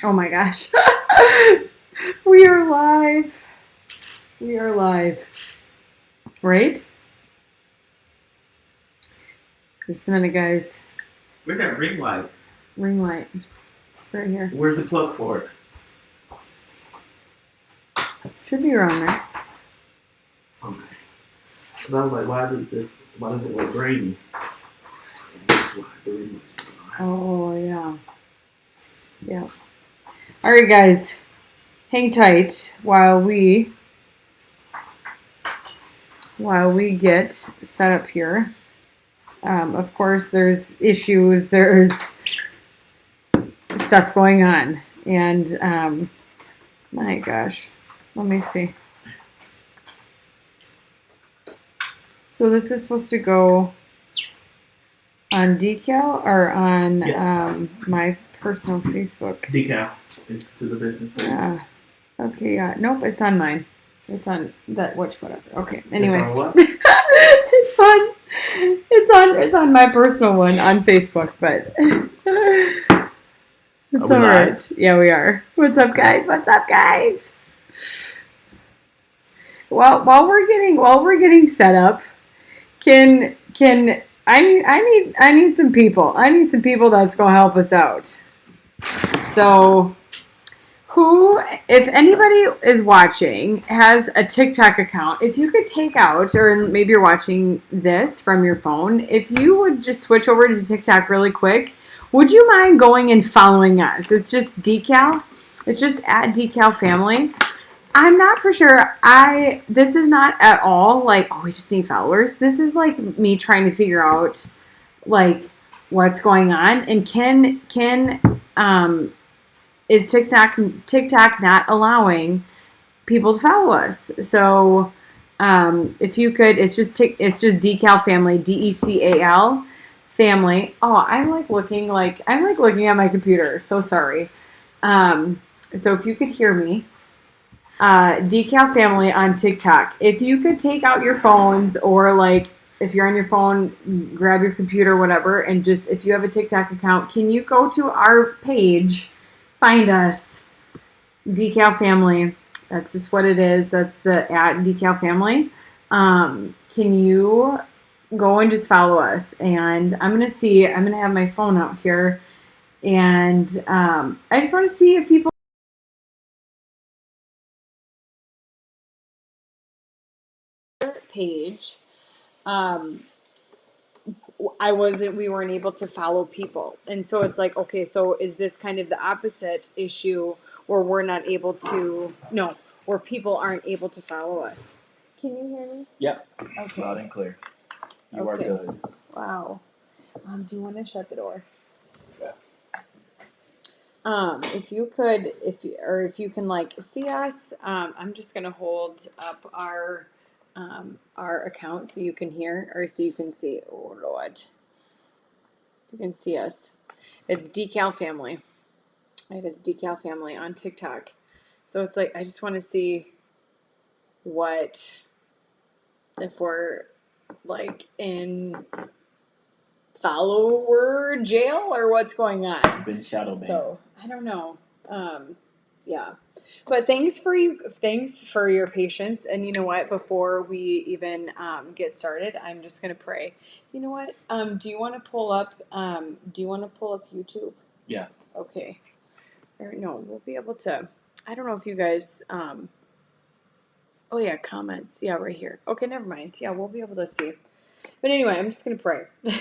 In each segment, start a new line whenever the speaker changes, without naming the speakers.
Oh my gosh. We are live. We are live. Right? Just a minute, guys.
Where's that ring light?
Ring light. It's right here.
Where's the plug for it?
Should be around there.
Okay. Because I was like, why does it look grainy? That's why the ring light's on.
Oh, yeah. Yeah. All right, guys. Hang tight while we get set up here. Of course, there's issues. There's stuff going on. And, my gosh. Let me see. So this is supposed to go on Decal or on my personal Facebook?
Decal is to the business page.
Yeah. Okay, yeah. Nope, it's on mine. It's on that whatever. Okay. Anyway.
It's on what?
it's on my personal one on Facebook, but it's all right. Live? Yeah, we are. What's up, guys? What's up, guys? Well, while we're getting set up, can I need some people. I need some people that's gonna help us out. So, if anybody is watching, has a TikTok account, if you could take out, or maybe you're watching this from your phone, if you would just switch over to TikTok really quick, would you mind going and following us? It's just Decal. It's just at Decal Family. I'm not for sure. This is not at all like, oh, we just need followers. This is like me trying to figure out like what's going on. And is TikTok not allowing people to follow us? So if you could, it's just Decal Family, DECAL Family. Oh, I'm like looking at my computer. So sorry. So if you could hear me. Decal Family on TikTok. If you could take out your phones, or like if you're on your phone, grab your computer, whatever, and just if you have a TikTok account, can you go to our page, find us, Decal Family. That's just what it is. That's the at Decal Family. Can you go and just follow us? And I'm gonna have my phone out here, and I just want to see if people. Page, we weren't able to follow people, and so it's like, okay, so is this kind of the opposite issue where we're not able to, no, where people aren't able to follow us? Can you hear me?
Yep.
Okay.
Loud and clear. You are good.
Wow. Do you want to shut the door?
Yeah.
If you could, if you can like see us, I'm just gonna hold up our account so you can hear, or so you can see. Oh Lord, you can see us. It's Decal Family. Right, it's Decal Family on TikTok. So it's like, I just want to see if we're like in follower jail or what's going on.
You've been shadow banned.
So I don't know. Yeah. But thanks for your patience. And you know what? Before we even get started, I'm just gonna pray. You know what? Do you want to pull up YouTube?
Yeah.
Okay. Or no, we'll be able to. I don't know if you guys. Oh yeah, comments. Yeah, right here. Okay, never mind. Yeah, we'll be able to see. But anyway, I'm just gonna pray. I'm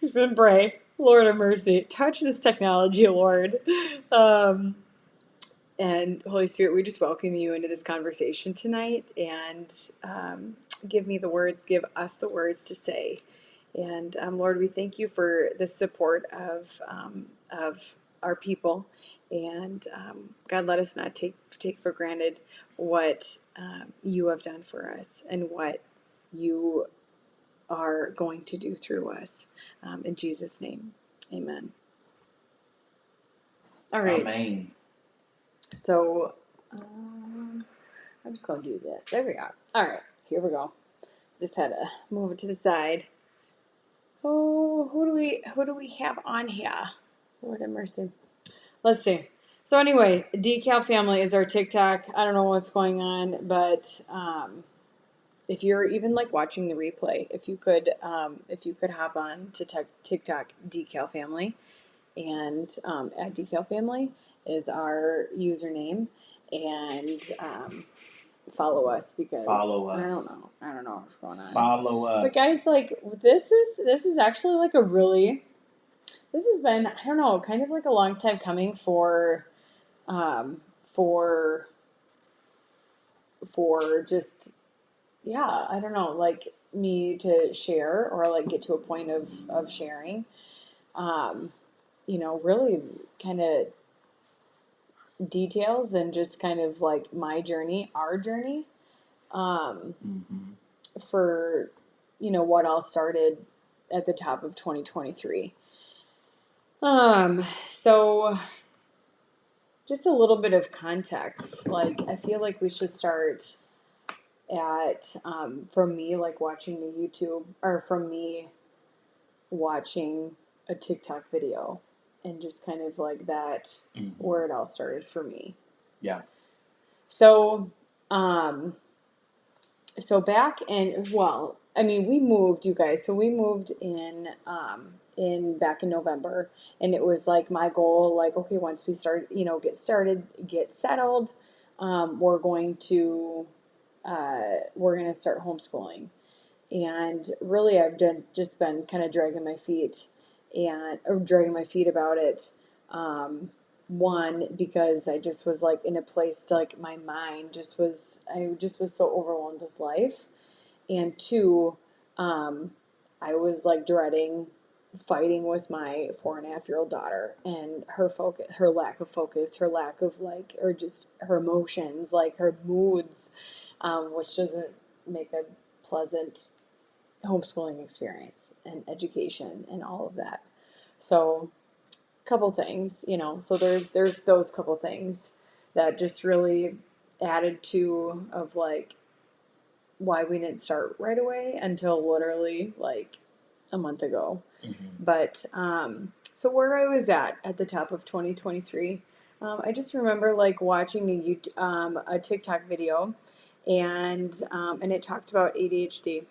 just gonna pray. Lord of mercy, touch this technology, Lord. And Holy Spirit, we just welcome you into this conversation tonight, and give us the words to say. And Lord, we thank you for the support of our people, and God, let us not take for granted what you have done for us and what you are going to do through us. In Jesus' name, amen. All right.
Amen.
So I'm just going to do this. There we go. All right, here we go. Just had to move it to the side. Oh, who do we have on here? Lord have mercy. Let's see. So anyway, Decal Family is our TikTok. I don't know what's going on, but if you're even like watching the replay, if you could hop on to TikTok Decal Family, and at Decal Family is our username, and follow us because
Follow us.
I don't know what's going on.
Follow us.
But guys, like this is actually like a really, this has been, I don't know, kind of like a long time coming um, for for just, yeah, I don't know, like me to share or like get to a point of sharing, um, really kind of details and just kind of like my journey, our journey, um, for, what all started at the top of 2023. So just a little bit of context. Like, I feel like we should start at, from me, like watching the YouTube, or from me watching a TikTok video, and just kind of like that, where it all started for me.
Yeah.
So, so back in, well, I mean, we moved, you guys. So we moved in back in November, and it was like my goal, like, okay, once we start, get settled, we're going to start homeschooling. And really, just been kind of dragging my feet about it. One, because I just was like in a place to, like, my mind I just was so overwhelmed with life. And two, I was like dreading fighting with my 4.5-year-old daughter, and her lack of focus, her lack of like, or just her emotions, like her moods, which doesn't make a pleasant homeschooling experience and education and all of that. So, couple things, so there's those couple things that just really added to of like why we didn't start right away until literally like a month ago. But so where I was at the top of 2023, I just remember like watching a TikTok video, and it talked about ADHD.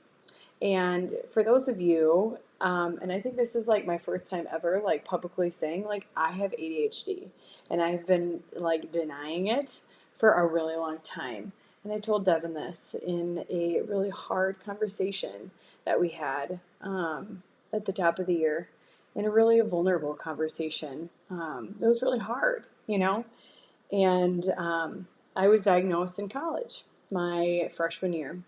And for those of you, and I think this is like my first time ever like publicly saying like I have ADHD, and I've been like denying it for a really long time. And I told Devin this in a really hard conversation that we had at the top of the year, in a really vulnerable conversation. It was really hard, and I was diagnosed in college my freshman year.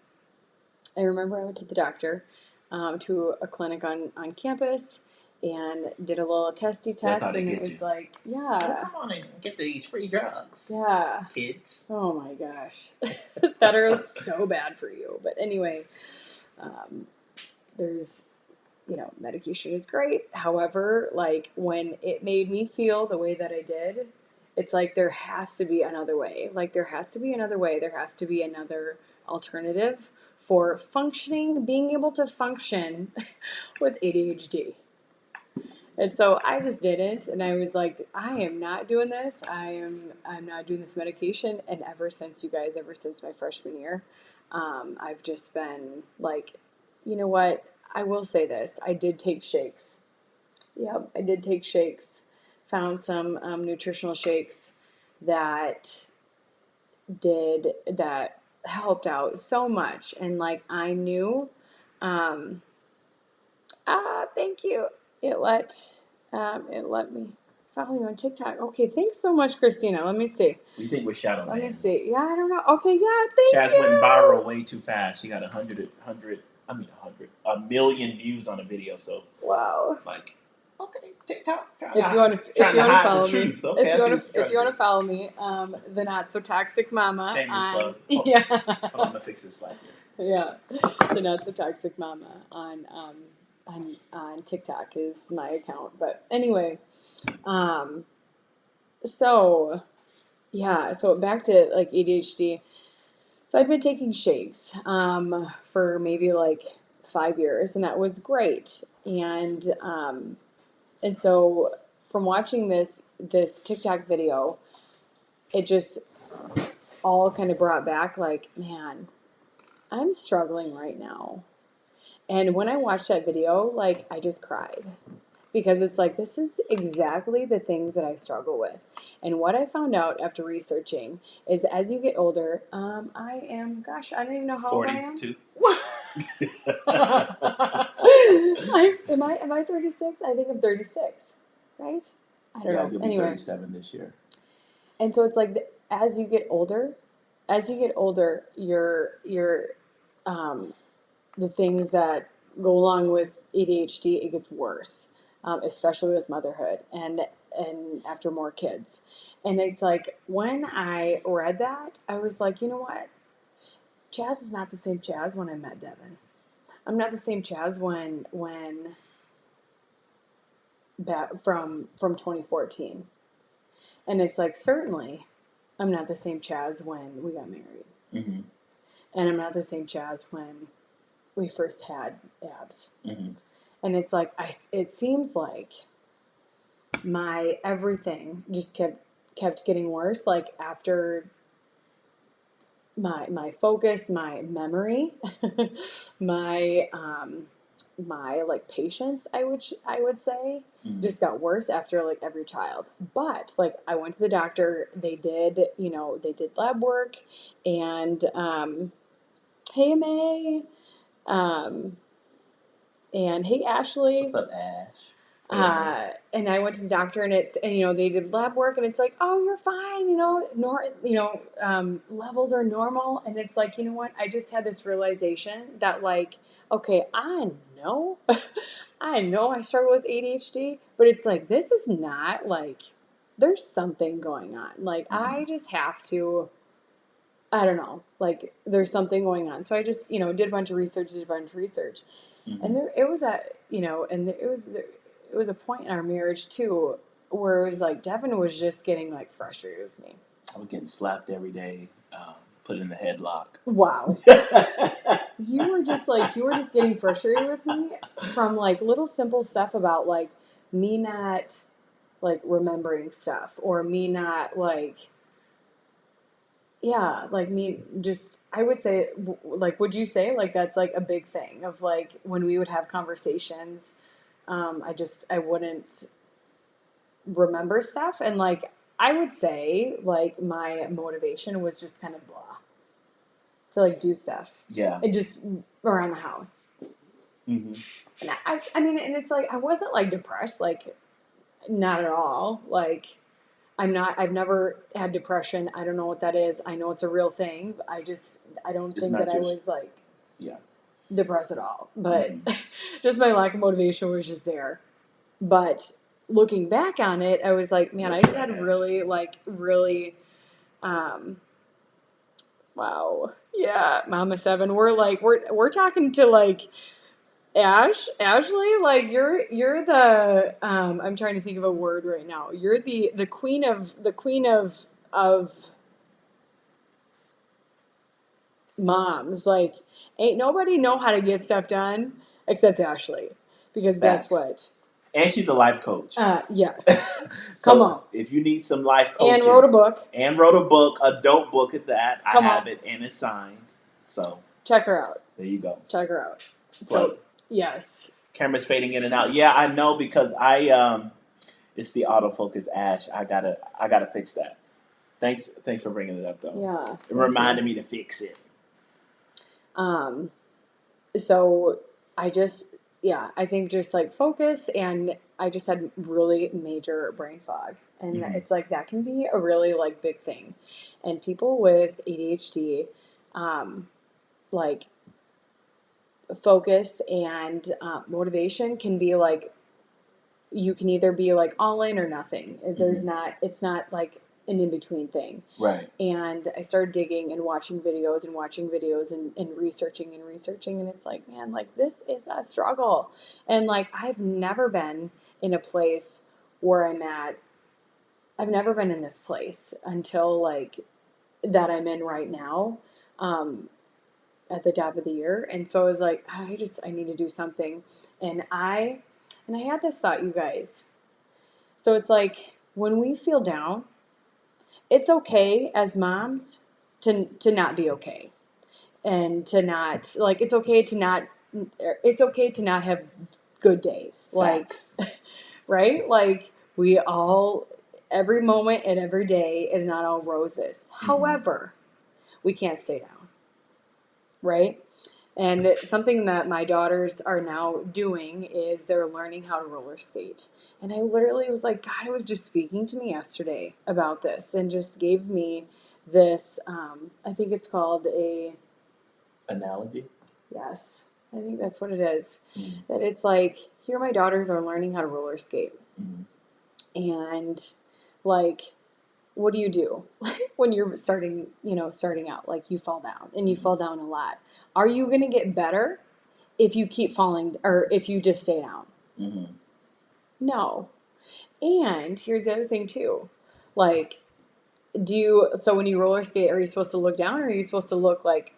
I remember I went to the doctor, to a clinic on campus, and did a little testy test,
how they
and
get
it was
you.
like,
Well,
yeah,
come on and get these free drugs.
yeah,
Kids.
oh my gosh, that are so bad for you. But anyway, there's, medication is great. However, like when it made me feel the way that I did, it's like there has to be another way. Like there has to be another way. There has to be another alternative for functioning, being able to function with ADHD. And so I just didn't, and I was like, I am not doing this. I'm not doing this medication. And ever since, you guys, ever since my freshman year, I've just been like, you know what? I will say this. I did take shakes. Yep, I did take shakes. Found some nutritional shakes that that helped out so much. And like I knew, um, thank you. It let me follow you on TikTok. Okay, thanks so much, Christina. Let me see.
We think we're shadow
Let me
man.
see. Yeah, I don't know. Okay, yeah, thank
Chaz
you.
went viral way too fast. She got a million views on a video. So
Wow.
it's like, okay, TikTok.
If you want to follow me,
Okay,
if you want to follow me, the Not So Toxic Mama.
Shameless plug.
Yeah.
Hold on, I'm gonna fix this slide here.
Yeah, the Not So Toxic Mama on TikTok is my account. But anyway, so yeah, so back to like ADHD. So I'd been taking shakes for maybe like 5 years, and that was great. And so from watching this TikTok video, it just all kind of brought back like, man, I'm struggling right now. And when I watched that video, like, I just cried because it's like, this is exactly the things that I struggle with. And what I found out after researching is as you get older, I am, gosh, I don't even know how old I am.
42.
Am I 36? I think I'm 36, right? I don't know.
You'll be
Anyway,
37 this year.
and so it's like as you get older, um, the things that go along with ADHD, it gets worse, especially with motherhood and after more kids. And it's like when I read that, I was like, you know what? Chaz is not the same Chaz when I met Devin. I'm not the same Chaz when that from 2014. And it's like certainly I'm not the same Chaz when we got married.
Mm-hmm.
And I'm not the same Chaz when we first had abs.
Mm-hmm.
And it's like it seems like my everything just kept getting worse. Like after my focus, my memory, my my like patience, I would say, just got worse after like every child. But like I went to the doctor, they did lab work, and hey May, um, and hey Ashley.
What's up, Ash?
And I went to the doctor, and they did lab work, and it's like, oh, you're fine, levels are normal, and it's like, you know what? I just had this realization that like, okay, I know, I know I struggle with ADHD, but it's like this is not like there's something going on. Like I just have to. I don't know, like there's something going on. So I just, did a bunch of research, and it was a point in our marriage too where it was like Devin was just getting like frustrated with me.
I was getting slapped every day, put in the headlock.
Wow. You were just getting frustrated with me from like little simple stuff about like me not like remembering stuff, or me not like, yeah, like me just, I would say, like, would you say like that's like a big thing of like when we would have conversations, I wouldn't remember stuff. And like, I would say like my motivation was just kind of blah to like do stuff.
Yeah.
And just around the house.
Mm-hmm.
And I mean, and it's like, I wasn't like depressed, like not at all. Like, I've never had depression. I don't know what that is. I know it's a real thing. But I don't think that I was like depressed at all. But just my lack of motivation was just there. But looking back on it, I was like, man, I just had really, wow. Yeah, Mama Seven. We're talking to like Ashley, like you're the I'm trying to think of a word right now. You're the queen of moms. Like ain't nobody know how to get stuff done except Ashley. Because guess what?
And she's a life coach.
Yes.
So
come on.
If you need some life coaching.
And wrote a book,
a dope book at that. I have it and it's signed. So
check her out.
There you go.
Check her out. So yes.
Camera's fading in and out. Yeah, I know because it's the autofocus, Ash. I gotta fix that. Thanks for bringing it up though.
Yeah.
It reminded me to fix it.
So I think just like focus, and I just had really major brain fog, and it's like that can be a really like big thing, and people with ADHD, like focus and motivation can be like, you can either be like all in or nothing. It's not like an in-between thing.
Right.
And I started digging and watching videos and researching, and it's like, man, like this is a struggle. And like I've never been in a place where I've never been in this place until like that I'm in right now, at the top of the year. And so I was like, I need to do something. And I had this thought, you guys. So it's like when we feel down, it's okay as moms to not be okay, and to not, like, it's okay to not have good days. Like,
Facts.
right? Like, we all, every moment and every day is not all roses. However, we can't stay down, right? And something that my daughters are now doing is they're learning how to roller skate. And I literally was like, God, was just speaking to me yesterday about this, and just gave me this, I think it's called a,
Analogy.
yes, I think that's what it is. That it's like, here my daughters are learning how to roller skate. And, like, what do when you're starting out? Like, you fall down, and you fall down a lot. Are you going to get better if you keep falling, or if you just stay down? No. And here's the other thing too. Like, so when you roller skate, are you supposed to look down, or are you supposed to look like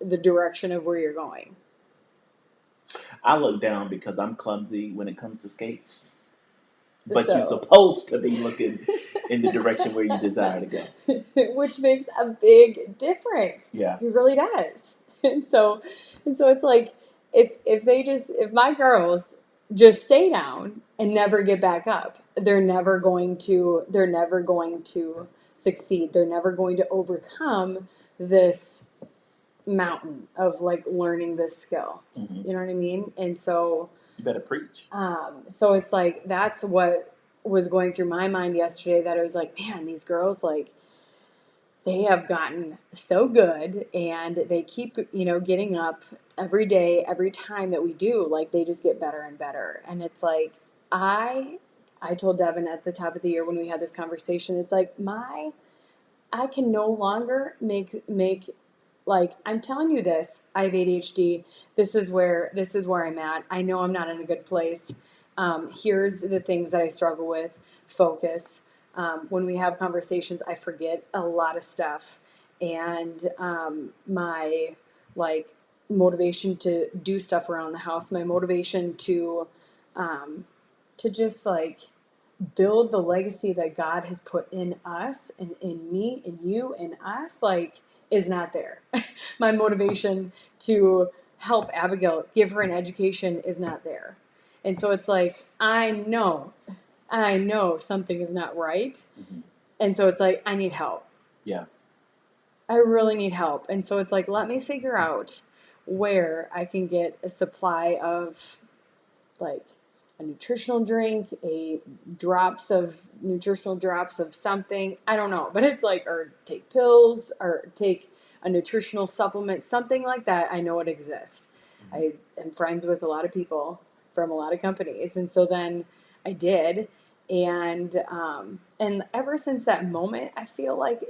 the direction of where you're going?
I look down because I'm clumsy when it comes to skates. But you're
So,
supposed to be looking in the direction where you desire to go.
which makes a big difference.
Yeah.
It really does. And so, it's like, if my girls just stay down and never get back up, they're never going to succeed. They're never going to overcome this mountain of, like, learning this skill. You know what I mean? And so,
you better preach.
So it's like, that's what was going through my mind yesterday, that I was like, man, these girls, like, they have gotten so good, and they keep, getting up every day, every time that we do, like, they just get better and better. And it's like, I told Devin at the top of the year when we had this conversation, it's like, I can no longer make, like, I'm telling you this, I have ADHD. This is where I'm at. I know I'm not in a good place. Here's the things that I struggle with. Focus. When we have conversations, I forget a lot of stuff. And my, like, motivation to do stuff around the house, my motivation to just, like, build the legacy that God has put in us, and in me and you and us, like, is not there. My motivation to help Abigail, give her an education, is not there. And so it's like, I know something is not right. And so it's like, I need help.
Yeah.
I really need help. And so it's like, let me figure out where I can get a supply of, like, a nutritional drink, nutritional drops of something. I don't know, but it's like, or take pills, or take a nutritional supplement, something like that. I know it exists. I am friends with a lot of people from a lot of companies, and so then I did, and ever since that moment, I feel like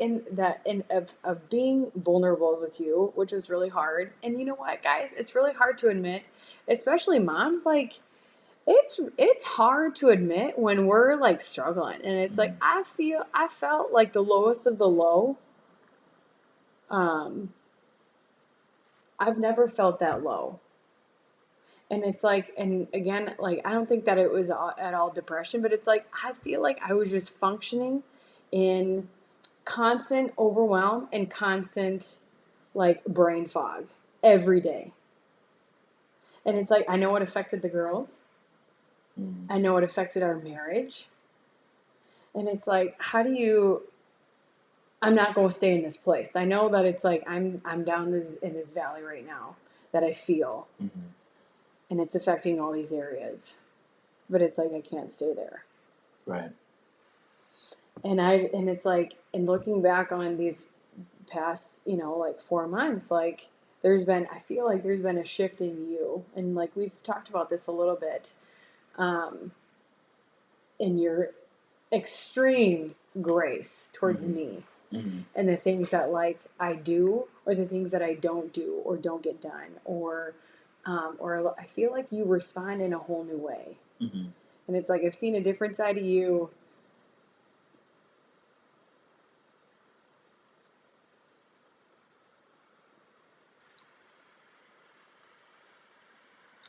of being vulnerable with you, which is really hard. And you know what, guys, it's really hard to admit, especially moms, like, it's hard to admit when we're, like, struggling. And it's like, I felt like the lowest of the low. I've never felt that low. And it's like, and again, like, I don't think that it was at all depression, but it's like, I feel like I was just functioning in constant overwhelm and constant, like, brain fog every day. And it's like, I know it affected the girls. I know it affected our marriage. And it's like, I'm not going to stay in this place. I know that it's like, I'm down in this valley right now that I feel. And it's affecting all these areas. But it's like, I can't stay there.
Right.
And it's like, and looking back on these past, like, 4 months, like, I feel like there's been a shift in you. And, like, we've talked about this a little bit. In your extreme grace towards me. And the things that, like, I do, or the things that I don't do, or don't get done, or I feel like you respond in a whole new way. And it's like, I've seen a different side of you.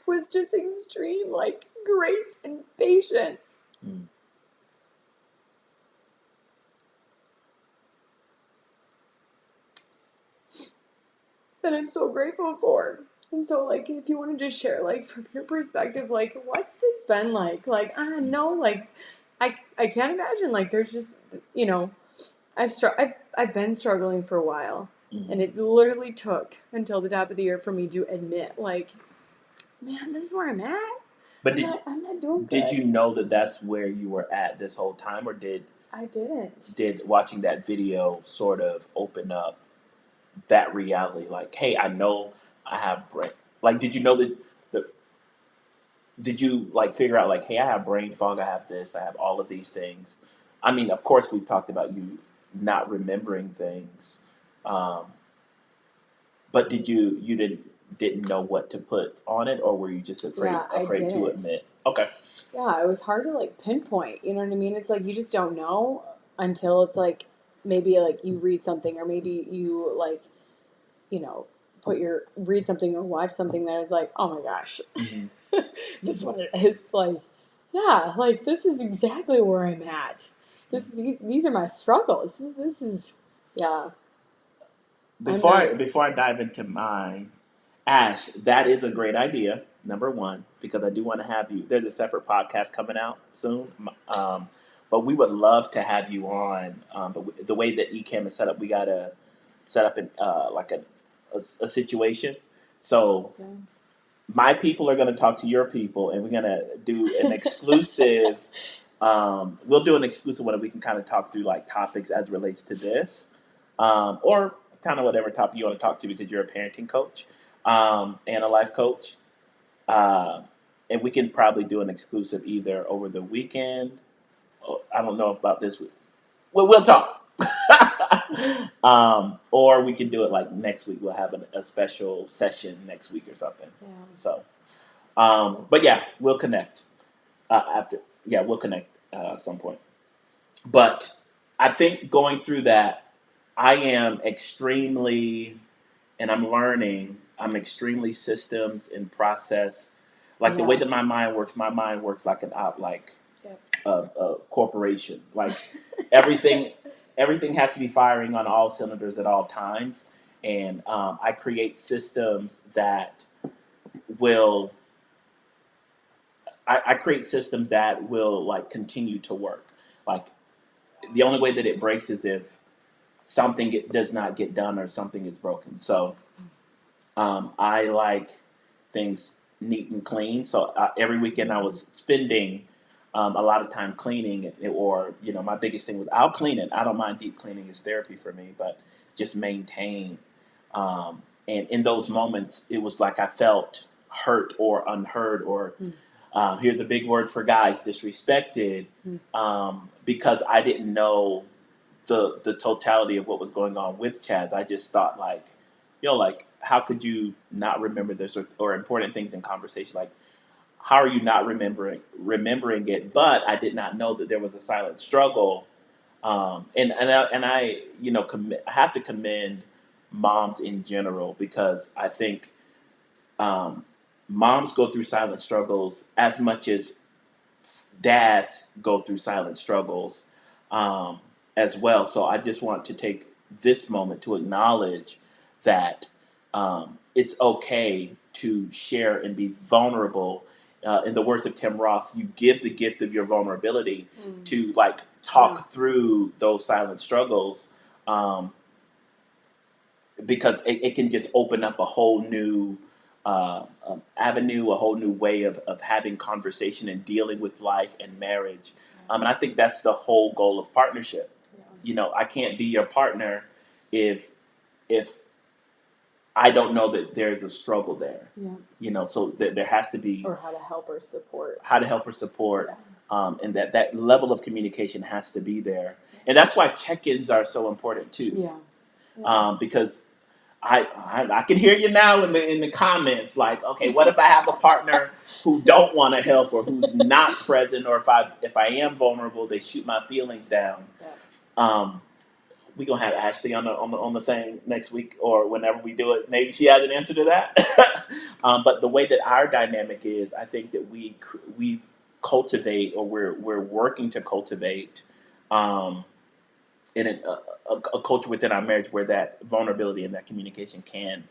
With just extreme, like, grace and patience. that I'm so grateful for. And so, like, if you want to just share, like, from your perspective, like, what's this been like? Like, I don't know, like, I can't imagine. Like, there's just, you know, I've been struggling for a while, and it literally took until the top of the year for me to admit, like, man, this is where I'm at.
But
I'm not doing good.
did you know that that's where you were at this whole time, or
I didn't.
did watching that video sort of open up that reality? Like, hey, I know I have brain. Like, did you know that? The, did you like figure out like, hey, I have brain fog. I have this. I have all of these things. I mean, of course, we've talked about you not remembering things, um, but you didn't know what to put on it, or were you just afraid to
didn't.
admit? Okay.
Yeah, it was hard to like pinpoint. You know what I mean? It's like you just don't know until it's like maybe like you read something or maybe you like, you know, read something or watch something that is like, oh my gosh, this is what it is. Like, yeah, like this is exactly where I'm at. These are my struggles. This is yeah.
Before I dive into mine, Ash, that is a great idea. Number one, because I do want to have you. There's a separate podcast coming out soon, but we would love to have you on. But the way that Ecamm is set up, we gotta set up like a situation. So
Yeah.
my people are going to talk to your people, and we're going to do an exclusive. We'll do an exclusive one, and we can kind of talk through like topics as it relates to this, or kind of whatever topic you want to talk to because you're a parenting coach and a life coach. Uh, and we can probably do an exclusive either over the weekend. I don't know about this. We'll talk. Or we can do it like next week. We'll have a special session next week or something.
Yeah.
So. But yeah, we'll connect after. Yeah, we'll connect at some point. But I think going through that, I am extremely, and I'm learning. I'm extremely systems and process. Like the way that my mind works like a corporation. Like everything, everything has to be firing on all cylinders at all times, and I create systems that will I create systems that will like continue to work. Like the only way that it breaks is if does not get done or something is broken. So I like things neat and clean. So every weekend I was spending a lot of time cleaning, or my biggest thing was I'll clean it. I don't mind deep cleaning; it's therapy for me. But just maintain. And in those moments, it was like I felt hurt or unheard or here's a big word for guys, disrespected, because I didn't know the totality of what was going on with Chaz. I just thought like, like how could you not remember this or important things in conversation? Like, how are you not remembering it? But I did not know that there was a silent struggle. And I I have to commend moms in general because I think moms go through silent struggles as much as dads go through silent struggles as well. So I just want to take this moment to acknowledge that it's okay to share and be vulnerable. In the words of Tim Ross, you give the gift of your vulnerability to like talk through those silent struggles because it can just open up a whole new avenue, a whole new way of having conversation and dealing with life and marriage. And I think that's the whole goal of partnership. I can't be your partner if I don't know that there's a struggle there. So there has to be
or how to help or support.
And that level of communication has to be there. And that's why check-ins are so important too. Because I can hear you now in the comments like, okay, what if I have a partner who don't want to help or who's not present, or if I am vulnerable, they shoot my feelings down. We gonna have Ashley on the thing next week or whenever we do it. Maybe she has an answer to that. But the way that our dynamic is, I think that we cultivate, or we're working to cultivate in a culture within our marriage where that vulnerability and that communication can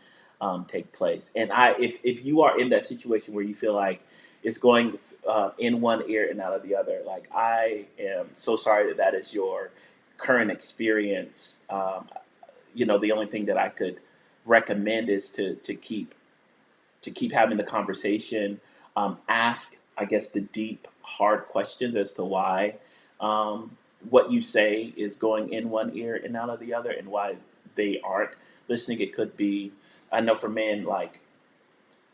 take place. And if you are in that situation where you feel like it's going in one ear and out of the other, like I am so sorry that that is your current experience. The only thing that I could recommend is to keep having the conversation. Ask, I guess, the deep, hard questions as to why what you say is going in one ear and out of the other, and why they aren't listening. It could be, I know for men, like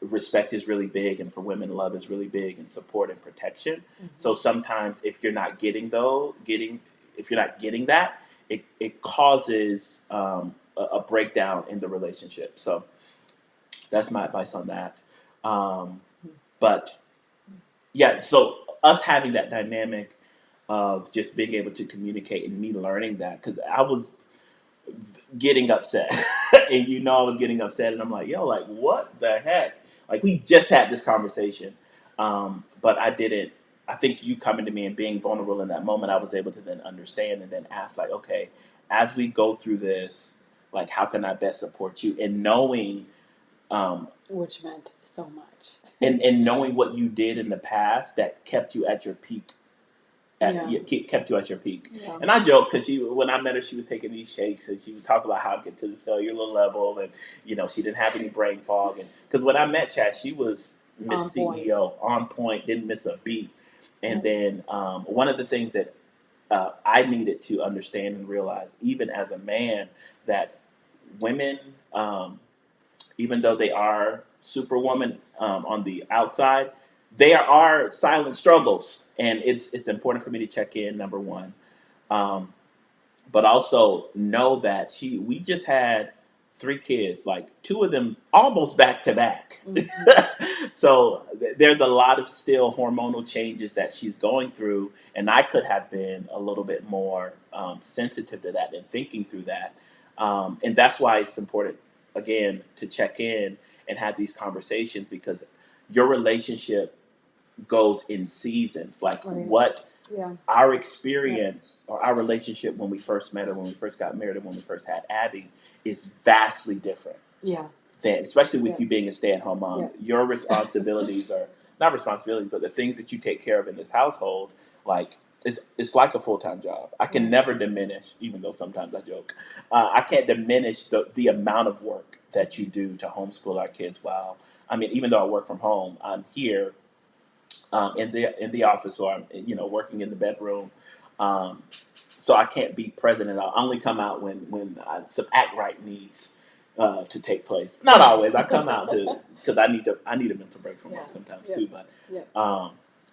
respect is really big, and for women, love is really big, and support and protection. So sometimes, if you're not if you're not getting that, it causes a breakdown in the relationship. So that's my advice on that. Um, but yeah, so us having that dynamic of just being able to communicate, and me learning that, because I was getting upset, and I was getting upset, and I'm like, yo, like what the heck? Like we just had this conversation, but I didn't. I think you coming to me and being vulnerable in that moment, I was able to then understand and then ask, like, okay, as we go through this, like, how can I best support you? And knowing,
which meant so much.
and knowing what you did in the past that kept you at your peak. Kept you at your peak.
Yeah.
And I joke because when I met her, she was taking these shakes, and she would talk about how to get to the cellular level, and she didn't have any brain fog. And because when I met Chaz, she was Miss
On point.
CEO, on point, didn't miss a beat. And then one of the things that I needed to understand and realize, even as a man, that women, even though they are superwoman on the outside, there are silent struggles, and it's important for me to check in. Number one, um, but also know that we just had 3 kids, like 2 of them almost back to back. So there's a lot of still hormonal changes that she's going through, and I could have been a little bit more sensitive to that and thinking through that. And that's why it's important, again, to check in and have these conversations, because your relationship goes in seasons. Like what our experience or our relationship when we first met, or when we first got married, or when we first had Abby, is vastly different.
Yeah.
Then, especially with you being a stay-at-home mom, your responsibilities are not responsibilities, but the things that you take care of in this household, like it's like a full-time job. I can never diminish, even though sometimes I joke. I can't diminish the amount of work that you do to homeschool our kids. While even though I work from home, I'm here in the office, or I'm working in the bedroom. So I can't be present, and I'll only come out when some act right needs to take place. Not always. I come out because I need a mental break from work sometimes too.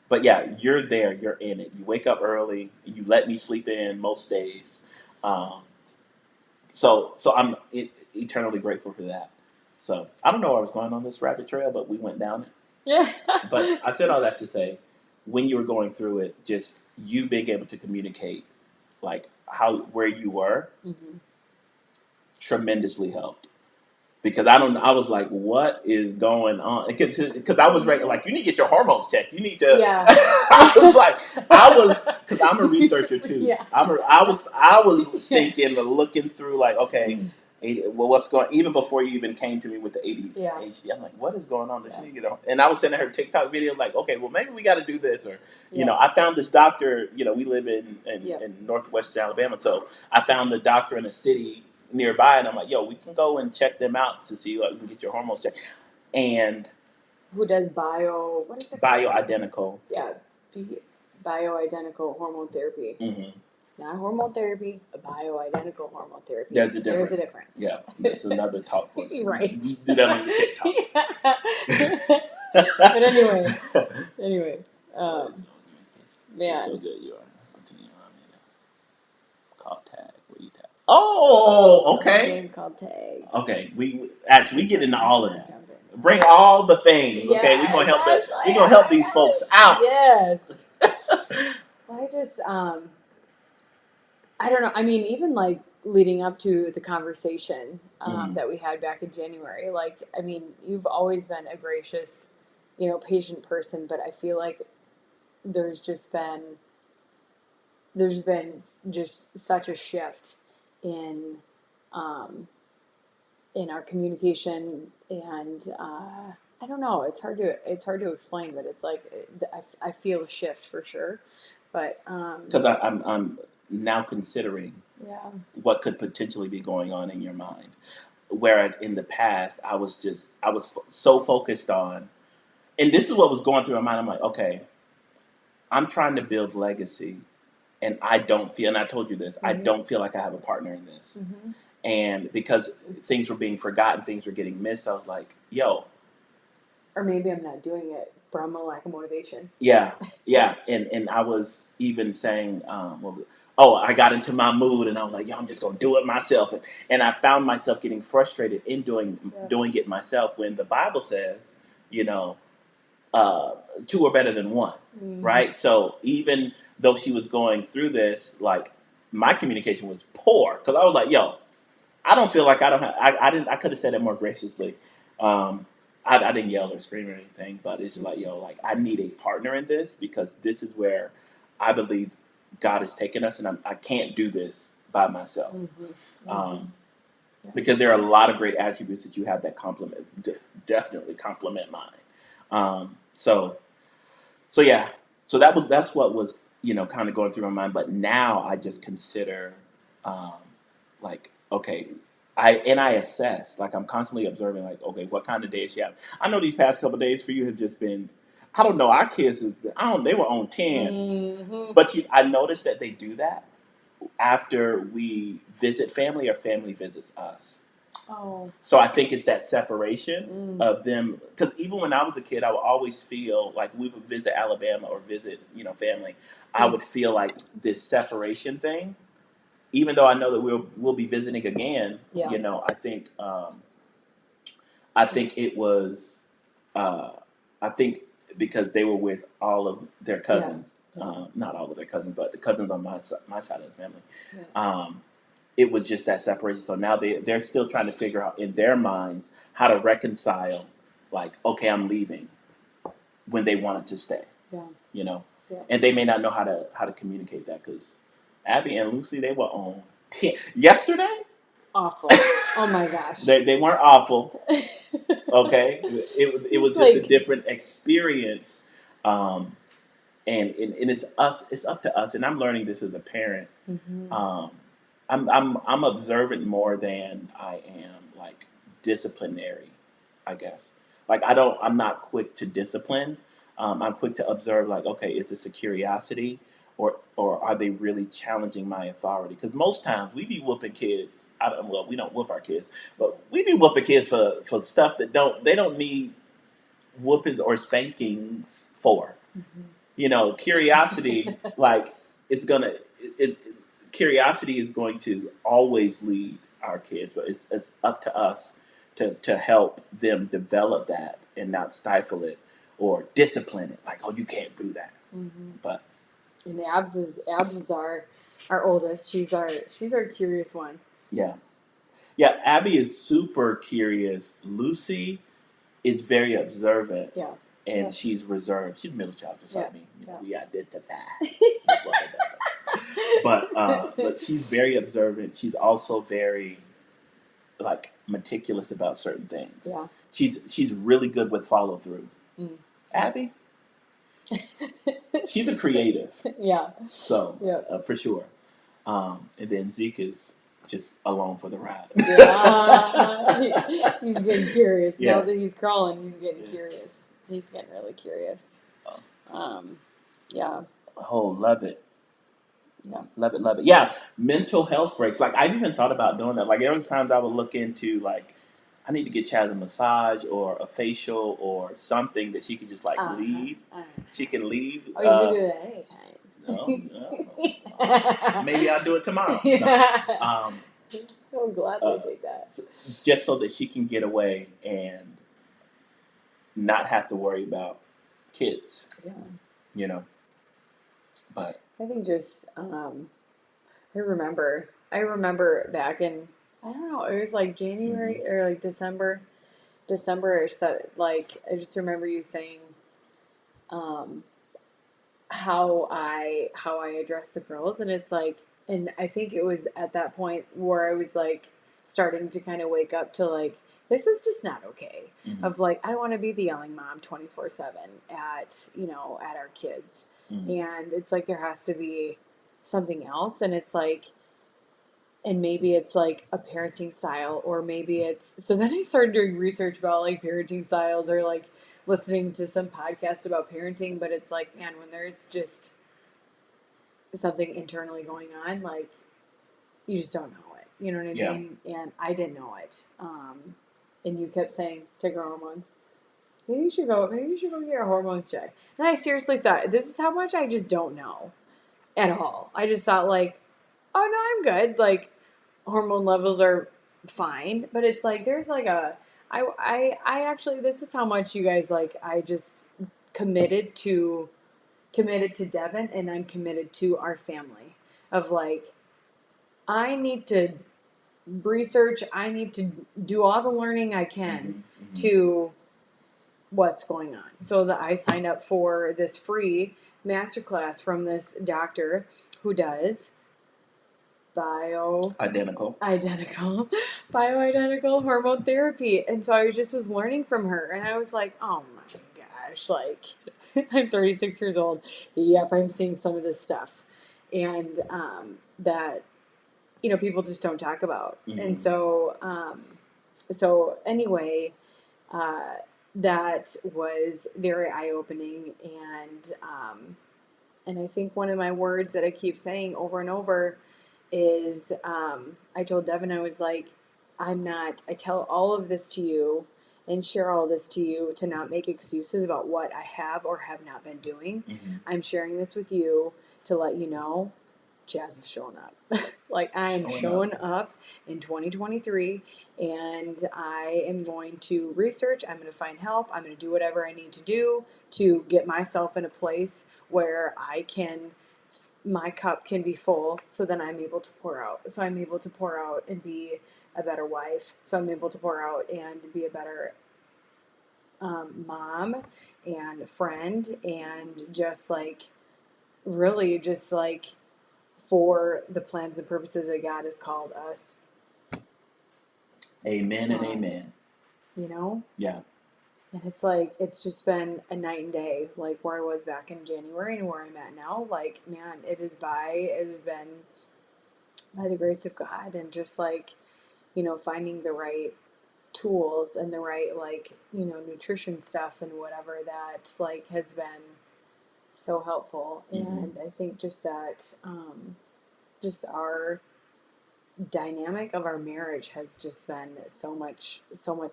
But yeah, you're there. You're in it. You wake up early. You let me sleep in most days. So I'm eternally grateful for that. So I don't know where I was going on this rabbit trail, but we went down it.
Yeah.
But I said all that to say, when you were going through it, just you being able to communicate, like where you were, tremendously helped. Because I was like, what is going on? Because I was like, you need to get your hormones checked. You need to.
Yeah.
Because I'm a researcher too.
Yeah.
I was thinking, looking through, like, okay, well, what's going? Even before you even came to me with the ADHD, I'm like, what is going on? And I was sending her TikTok videos, like, okay, well, maybe we got to do this, or I found this doctor. We live in northwestern Alabama, so I found a doctor in a city nearby, and I'm like, yo, we can go and check them out to see, we can get your hormones checked. And
who does what is it called?
Bioidentical.
Yeah, bioidentical hormone therapy. Not hormone therapy, a bioidentical hormone therapy.
There's a difference. Yeah, that's another talk for you.
Right.
You do that on your TikTok.
But anyway, man.
So good you are. I'm telling you, call tag. What do you tag? Oh, okay.
A game called tag.
Okay, we get into all of that. Bring all the things. Okay, we're gonna help these folks out.
Yes. Well, I don't know. Even like leading up to the conversation that we had back in January, you've always been a gracious, patient person, but I feel like there's been just such a shift in in our communication, and I don't know. It's hard to explain, but it's like I feel a shift for sure. But
Because I'm now considering
yeah,
what could potentially be going on in your mind. Whereas in the past, I was so focused on, and this is what was going through my mind. I'm like, okay, I'm trying to build legacy, and I don't feel, and I told you this, I
hmm
don't feel like I have a partner in this.
hmm
And because things were being forgotten, things were getting missed, I was like, yo,
or maybe I'm not doing it from a lack of motivation.
yeah, yeah. And I was even saying, oh, I got into my mood, and I was like, yo, I'm just gonna do it myself. And I found myself getting frustrated in
Yeah.
doing it myself when the Bible says, you know, uh, two are better than one,
Mm-hmm.
right? So even though she was going through this, like my communication was poor because I was like, yo, I don't feel like I don't have. I didn't. I could have said it more graciously. Um, I didn't yell or scream or anything, but it's like, yo, like I need a partner in this because this is where I believe God has taken us, and I can't do this by myself.
Mm-hmm. Mm-hmm.
Um,
Yeah.
because there are a lot of great attributes that you have that definitely complement mine. So yeah, so that's what was kind of going through my mind. But now I just consider, um, like, okay, I assess, like I'm constantly observing, like, okay, what kind of day is she having? I know these past couple of days for you have just been, I don't know, our kids have been, I don't, they were on 10,
Mm-hmm.
but I noticed that they do that after we visit family or family visits us.
Oh.
So I think it's that separation
Mm.
of them. Because even when I was a kid, I would always feel like we would visit Alabama or visit, family. I
Mm.
would feel like this separation thing. Even though I know that we'll be visiting again,
Yeah.
I think it was, I think because they were with all of their
Yeah.
cousins,
Yeah.
not all of their cousins, but the cousins on my side of the family.
Yeah.
It was just that separation. So now they're still trying to figure out in their minds how to reconcile, like, okay, I'm leaving when they wanted to stay,
Yeah.
you know,
Yeah.
and they may not know how to communicate that because Abby and Lucy, they were on 10. Yesterday.
Awful. Oh my gosh.
They weren't awful. Okay, it
It's
was just a
like,
different experience, um, and it's up to us. And I'm learning this as a parent.
mm-hmm.
Um, I'm observant more than I am like disciplinary, I guess. Like I'm not quick to discipline. I'm quick to observe. Like, okay, is this a curiosity, or are they really challenging my authority? Because most times we be whooping kids. Well, we don't whoop our kids, but we be whooping kids for stuff that they don't need whoopings or spankings for.
Mm-hmm.
Curiosity, like it's gonna it curiosity is going to always lead our kids, but it's up to us to help them develop that and not stifle it or discipline it, like, oh, you can't do that.
Mm-hmm.
But
And Abs is our oldest. She's our curious one.
yeah, yeah, Abby is super curious. Lucy is very observant,
Yeah.
and
Yeah.
she's reserved. She's a middle child, just
Yeah.
like me.
Yeah.
We identify. But she's very observant. She's also very like meticulous about certain things.
Yeah.
She's really good with follow through.
Mm.
Abby, she's a creative,
Yeah.
so
Yeah.
for sure. And then Zeke is just along for the ride.
Yeah. He's getting curious.
Yeah.
Now that he's crawling, he's getting
Yeah.
curious. He's getting really curious.
Oh.
Yeah.
Oh, love it.
Yeah.
Love it, love it. Yeah, mental health breaks. Like I've even thought about doing that. Like there was times I would look into like I need to get Chaz a massage or a facial or something that she could just like leave. She can leave.
Oh, you can do that anytime.
No. Maybe I'll do it tomorrow.
Yeah.
No.
I'll gladly take that.
Just so that she can get away and not have to worry about kids.
Yeah.
But
I think just I remember back in, I don't know, it was like January or like December-ish, that like I just remember you saying um how I address the girls, and it's like, and I think it was at that point where I was like starting to kind of wake up to like, this is just not okay.
Mhm.
Of like, I don't want to be the yelling mom 24/7 at, at our kids.
Mhm.
And it's like, there has to be something else. And it's like, and maybe it's like a parenting style, or maybe it's, so then I started doing research about like parenting styles, or like listening to some podcast about parenting. But it's like, man, when there's just something internally going on, like, you just don't know it. You know what I
Yeah.
mean? And I didn't know it. And you kept saying, take your hormones. Maybe you should go. Maybe you should go get your hormones checked. And I seriously thought, this is how much I just don't know at all. I just thought like, oh no, I'm good. Like, hormone levels are fine. But it's like, there's like I actually, this is how much you guys, like, I just committed to Devin, and I'm committed to our family. Of like, I need to research. I need to do all the learning I can
Mhm.
to what's going on. So that I signed up for this free masterclass from this doctor who does
Identical.
bioidentical hormone therapy. And so I just was learning from her, and I was like, oh my gosh, like, I'm 36 years old. Yep, I'm seeing some of this stuff. And that, people just don't talk about. And
Mhm.
so anyway, uh, that was very eye opening. And I think one of my words that I keep saying over and over is, I told Devin, I was like, I tell all of this to you and share all this to you to not make excuses about what I have or have not been doing.
Mhm.
I'm sharing this with you to let you know Chaz is showing up. Like, I am showing up in 2023, and I am going to research. I'm going to find help. I'm going to do whatever I need to do to get myself in a place where my cup can be full, so then I'm able to pour out. So I'm able to pour out and be a better wife. So I'm able to pour out and be a better mom and friend, and just like, really just like, for the plans and purposes that God has called us.
Amen and amen.
You know?
Yeah.
And it's like, it's just been a night and day, like where I was back in January and where I'm at now. Like, man, it has been by the grace of God, and just like, finding the right tools and the right, like, nutrition stuff and whatever, that like has been so helpful.
Mhm.
And I think just that, just our dynamic of our marriage has just been so much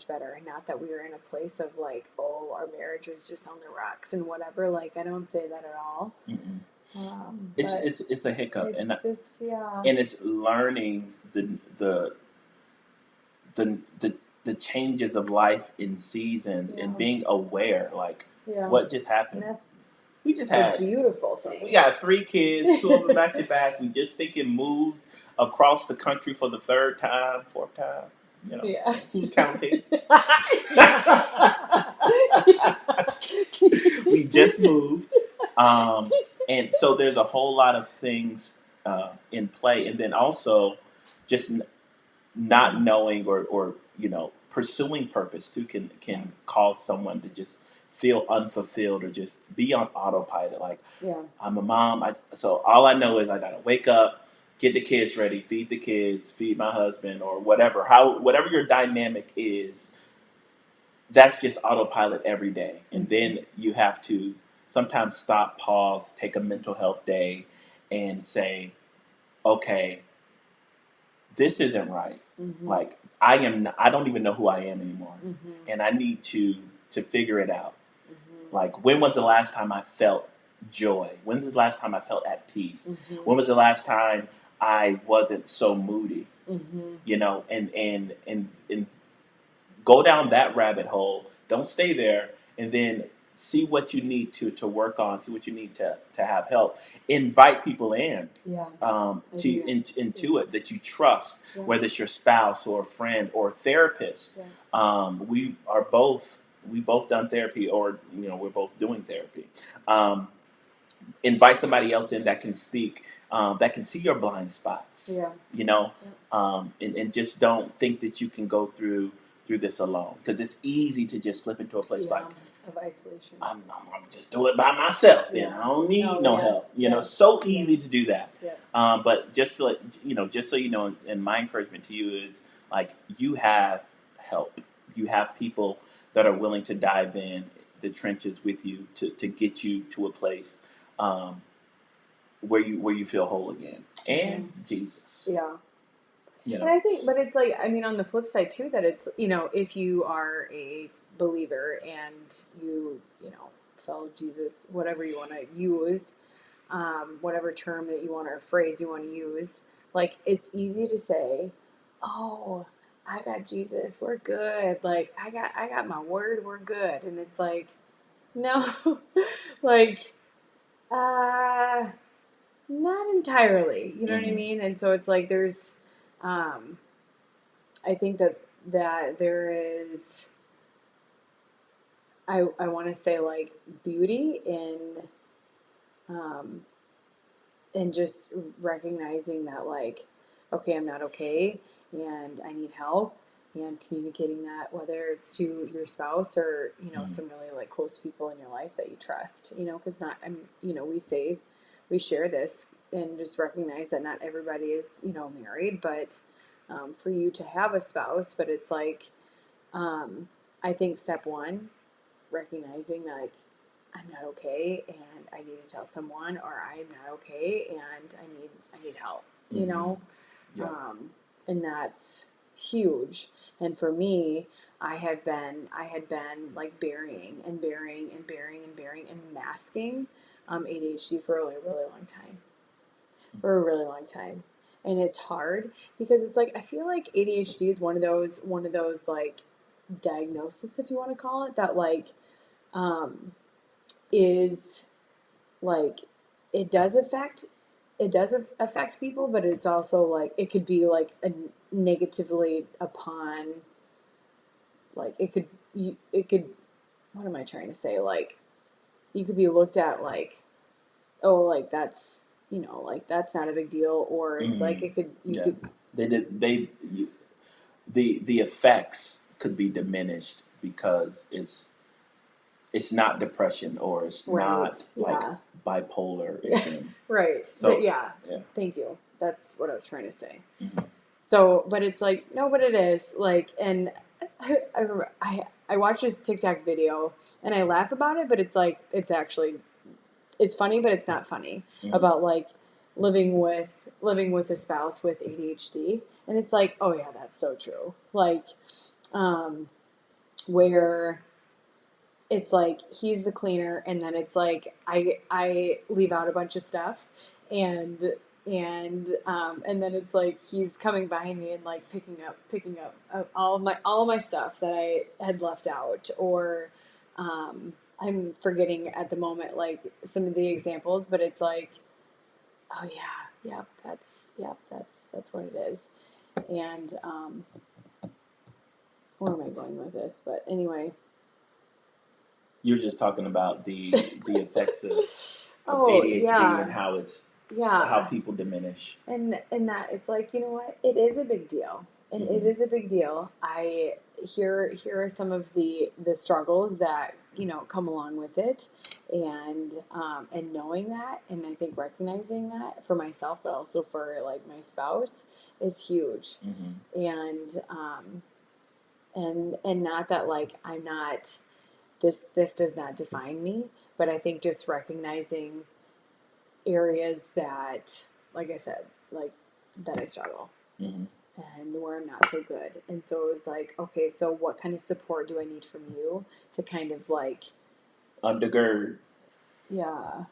better. And not that we were in a place of like, oh, our marriage was just on the rocks and whatever. Like, I don't say that at all.
Mhm.
But
It's a hiccup, and
it's just, yeah,
it's learning the the the changes of life in seasons,
yeah,
and being aware, like,
yeah.
what just
And
happened.
that's
We just
the
had
beautiful thing.
we got 3 kids, 2 of them back to back. We just thinking moved across the country for the 3rd time, 4th time.
Yeah.
Who's counting? We just moved, and so there's a whole lot of things in play, and then also just not knowing, or pursuing purpose too can cause someone to just feel unfulfilled, or just be on autopilot. Like,
Yeah.
I'm a mom, so all I know is I gotta wake up, get the kids ready, feed the kids, feed my husband, or whatever. Whatever your dynamic is, that's just autopilot every day. And then you have to sometimes stop, pause, take a mental health day, and say, okay, this isn't right. Like, I don't even know who I am anymore, and I need to figure it out. Like, when was the last time I felt joy? When's the last time I felt at peace? When was the last time I wasn't so moody? And go down that rabbit hole. Don't stay there, and then see what you need to work on. See what you need to have help. Invite people in,
Yeah.
into it that you trust,
Yeah.
whether it's your spouse or a friend or a therapist.
Yeah.
We've both done therapy, or we're both doing therapy. invite somebody else in that can speak, that can see your blind spots.
Yeah.
You know,
Yeah.
and just don't think that you can go through this alone, because it's easy to just slip into a place like,
Of isolation.
I'm just do it by myself. Then
Yeah.
I don't need
Oh,
no
yeah.
help. You know,
Yeah.
so easy to do that.
Yeah.
But just to let, just so you know, and my encouragement to you is like, you have help. You have people that are willing to dive in the trenches with you to get you to a place um, where you feel whole again. And Jesus.
Yeah.
You
And
know.
I think, but it's like, I mean, on the flip side too, that it's, if you are a believer and you follow Jesus, whatever you want to use, whatever term that you want or phrase you want to use, like, it's easy to say, oh, I got Jesus, we're good. Like, I got my word, we're good. And it's like, no, like, uh, not entirely, you know what I
Mhm.
mean? And so it's like, um, I think that there is, I want to say, like, beauty um in just recognizing that, like, okay, I'm not okay and I need help, and communicating that, whether it's to your spouse or
Mhm.
some really, like, close people in your life that you trust, because not I'm we share this, and just recognize that not everybody is married, but for you to have a spouse, but it's like, I think step one, recognizing that, like, I'm not okay and I need to tell someone, or I'm not okay and I need help,
Yeah.
and that's huge. And for me, I had been like burying and burying and burying and burying and masking ADHD for a really, really long time. For a really long time. And it's hard because it's like, I feel like ADHD is one of those like diagnosis, if you want to call it that, like, um, is like, it does affect people, but it's also like, it could be like a negatively upon, like, it could, what am I trying to say, like, you could be looked at like, oh, like, that's, like, that's not a big deal, or it's like,
Mhm.
it could, you
Yeah.
could,
The effects could be diminished because it's not depression, or it's
right,
not like
yeah,
bipolarism.
right,
So
yeah,
yeah.
thank you, that's what I was trying to say.
Mhm.
So, but it's like, no, but it is like, and I remember I watched this TikTok video and I laugh about it, but it's like, it's funny, but it's not funny,
Mhm.
about like living with a spouse with ADHD, and it's like, oh yeah, that's so true. Like, um, where it's like, he's the cleaner, and then it's like, I leave out a bunch of stuff, and and then it's like, he's coming behind me and like picking up all of my stuff that I had left out, or I'm forgetting at the moment, like, some of the examples, but it's like, oh yeah, that's what it is. And where am I going with this? But anyway,
You're just talking about the effects of
oh
ADHD, and
yeah,
how
yeah.
people diminish.
And that, it's like, you know what, it is a big deal, and it
Mhm.
is a big deal. I here are some of the struggles that come along with it, and knowing that, and I think recognizing that for myself, but also for, like, my spouse, is huge.
Mhm.
And not that, like, I'm not, this does not define me, but I think just recognizing areas that, like I said, like, that I struggle,
Mhm.
and where I'm not so good. And so it was like, okay, so what kind of support do I need from you to kind of, like,
Undergird.
yeah,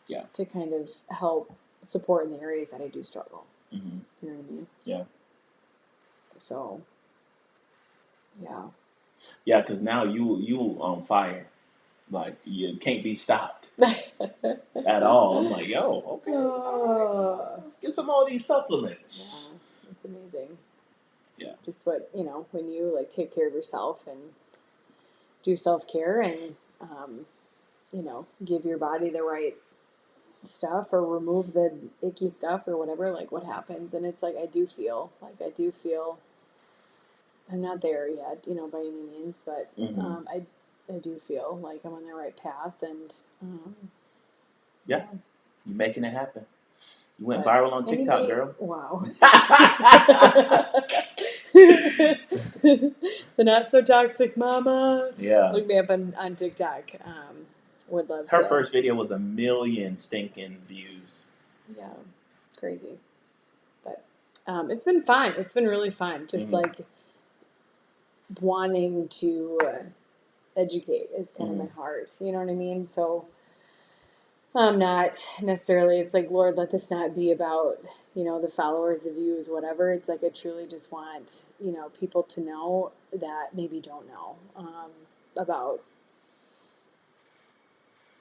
Yeah.
to kind of help support in the areas that I do struggle.
Mhm.
You know what I mean?
Yeah.
So, yeah.
Yeah. Because now you on fire. Like, you can't be stopped at all. I'm like, yo, okay, all right, let's get some more of these supplements.
Yeah, it's amazing.
Yeah.
Just when you, like, take care of yourself and do self care, and give your body the right stuff or remove the icky stuff or whatever, like what happens. And it's like I do feel I'm not there yet, by any means, but
Mm-hmm.
I do feel like I'm on the right path, and
Yeah, you're making it happen. You went
but
viral on TikTok,
anybody,
girl.
wow. The not so toxic mama.
Yeah.
Look me up on TikTok. Would love
Her
to.
first video was 1 million stinking views.
Yeah, crazy. But it's been fun. It's been really fun. Just
Mhm.
like wanting to educate is kind of my
Mhm.
heart. You know what I mean? So I'm not necessarily. It's like, Lord, let this not be about the followers, the views, whatever. It's like I truly just want people to know that maybe don't know about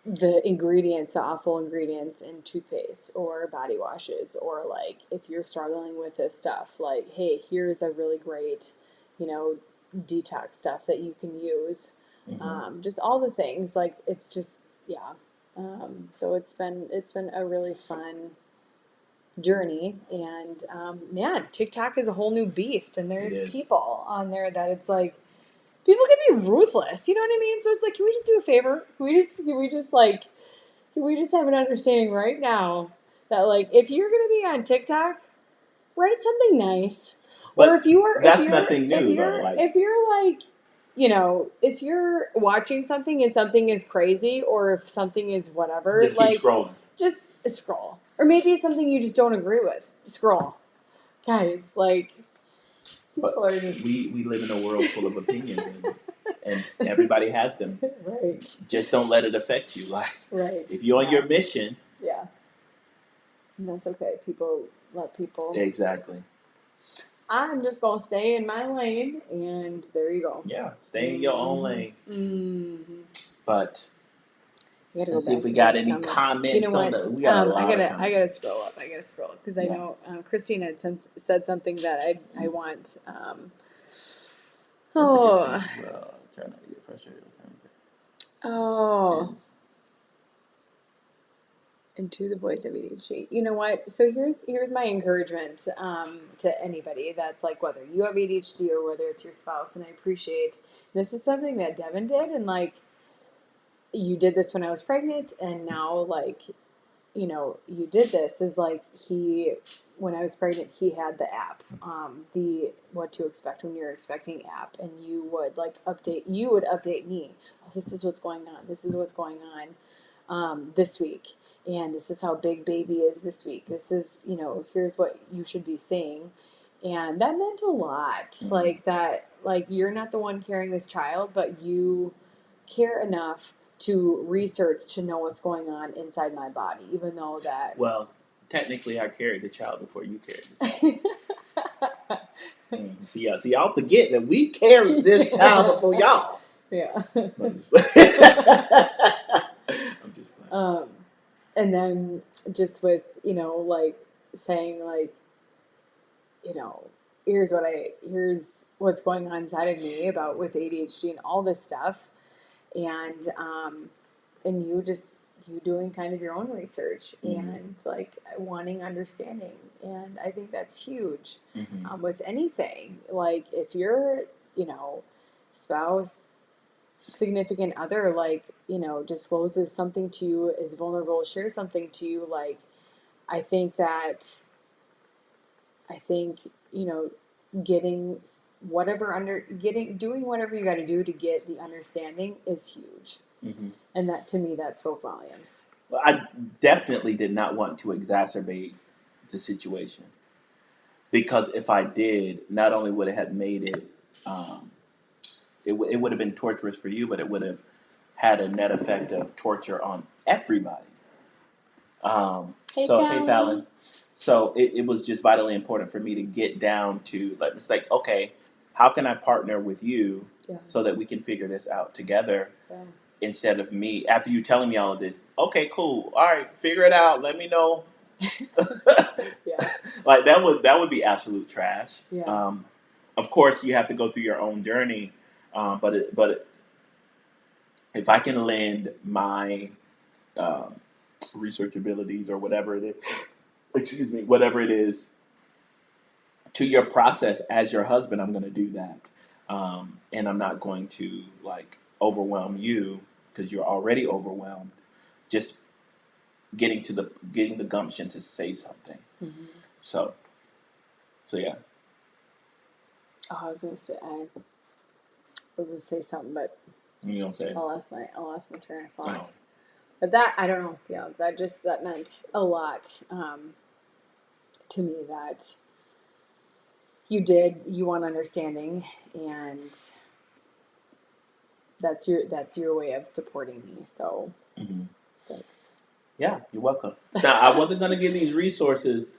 the ingredients, the awful ingredients in toothpaste or body washes, or like if you're struggling with this stuff, like, hey, here's a really great, you know, detox stuff that you can use.
Mhm.
Just all the things, like it's just, yeah. So it's been a really fun journey, and man, TikTok is a whole new beast, and
It
there's
is.
people on there that it's like people can be ruthless. You know what I mean? So it's like, can we just do a favor? Can we just have an understanding right now that like if you're gonna be on TikTok, write something nice. Or
But that's nothing new though. Like,
if you're like if you're watching something and something is crazy, or if something is whatever,
just keep
like
scrolling.
just scroll. Or maybe it's something you just don't agree with. Scroll. Guys, like people
But
are just
we live in a world full of opinions, and everybody has them.
right.
Just don't let it affect you. Like,
Right.
if you're on
Yeah.
your mission,
Yeah. And that's okay. People let people.
exactly.
I'm just gonna stay in my lane, and there you go.
Yeah, stay in your own
Mm-hmm.
lane.
Mm-hmm.
But
I gotta go
let's see if
back
we
to
got
what's
any
coming. You know
comments on
what?
the. We got a
I
lot of
gotta I
comments.
gotta scroll up. I gotta scroll up because I
Yeah.
know Christine had said something that I want. Oh,
Try not to get frustrated with him.
oh. Into the voice of ADHD. You know what? So here's my encouragement to anybody that's like, whether you have ADHD or whether it's your spouse. And I appreciate this is something that Devin did, and like you did this when I was pregnant, and now like you did this is like he when I was pregnant he had the app, the what to expect when you're expecting app, and you would update me. Oh, this is what's going on. This is what's going on this week, and this is how big baby is this week. This is here's what you should be saying, and that meant a lot.
Mm-hmm.
Like that, like you're not the one carrying this child, but you care enough to research to know what's going on inside my body, even though that.
Well, technically, I carried the child before you carried the child. See, y'all forget that we carried this child before y'all.
Yeah.
I'm just playing.
And then just with like saying like you know here's what's going on inside of me about with ADHD and all this stuff, and you doing kind of your own research and like wanting understanding, and I think that's huge. With anything, like if your spouse, significant other, like discloses something to you, is vulnerable, shares something to you, like I think that I think getting doing whatever you got to do to get the understanding is huge. And that, to me, that spoke volumes.
Well, I definitely did not want to exacerbate the situation, because if I did, not only would it have made it, it would have been torturous for you, but it would have had a net effect of torture on everybody. Hey, Fallon. So it was just vitally important for me to get down to, like, it's like, okay, how can I partner with you so that we can figure this out together? Instead of me, after you telling me all of this, okay, cool, all right, figure it out, let me know. Like that would be absolute trash. Of course, you have to go through your own journey, but if I can lend my research abilities or whatever it is, excuse me, whatever it is, to your process as your husband, I'm going to do that. And I'm not going to like overwhelm you because you're already overwhelmed. Just getting the gumption to say something.
Mm-hmm.
So yeah.
Oh, I was gonna say something, but
You don't say.
I lost my train of thought.
Oh.
But that, I don't know. Yeah, that meant a lot to me, that you want understanding, and that's your way of supporting me. So
Mm-hmm.
thanks.
Yeah, you're welcome. Now, I wasn't going to give these resources